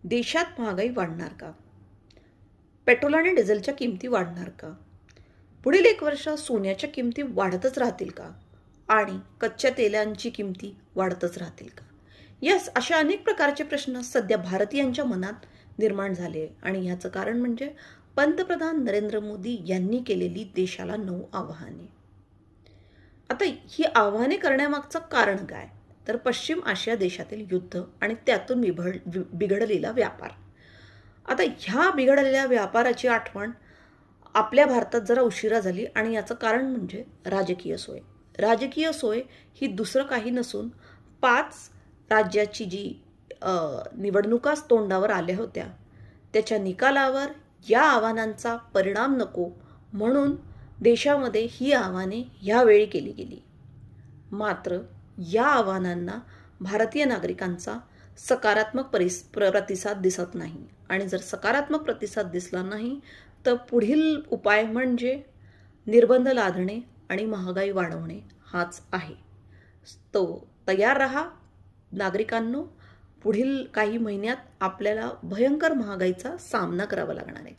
देशात महागाई वाढणार का? पेट्रोल आणि डिझेलच्या किमती वाढणार का? पुढील 1 वर्ष सोन्याच्या किमती वाढतच राहतील का? आणि कच्च्या तेलांची किमती वाढतच राहतील का? अशा अनेक प्रकारचे प्रश्न सध्या भारतीयांच्या मनात निर्माण झाले आणि ह्याचं कारण म्हणजे पंतप्रधान नरेंद्र मोदी यांनी केलेली देशाला 9 आव्हाने. आता ही आव्हाने करण्यामागचं कारण काय? तर पश्चिम आशिया देशातील युद्ध आणि त्यातून बिघडलेला व्यापार. आता ह्या बिघडलेल्या व्यापाराची आठवण आपल्या भारतात जरा उशिरा झाली आणि याचं कारण म्हणजे राजकीय सोय. राजकीय सोय ही दुसरं काही नसून 5 राज्याची जी निवडणुकाच तोंडावर आल्या होत्या, त्याच्या निकालावर या आव्हानांचा परिणाम नको म्हणून देशामध्ये ही आव्हाने ह्यावेळी केली गेली. मात्र या आव्हानांना भारतीय नागरिकांचा सकारात्मक प्रतिसाद दिसत नाही आणि जर सकारात्मक प्रतिसाद दिसला नाही तर पुढील उपाय म्हणजे निर्बंध लादणे आणि महागाई वाढवणे हाच आहे. तो तयार रहा नागरिकांनो, पुढील काही महिन्यात आपल्याला भयंकर महागाईचा सामना करावा लागणार आहे.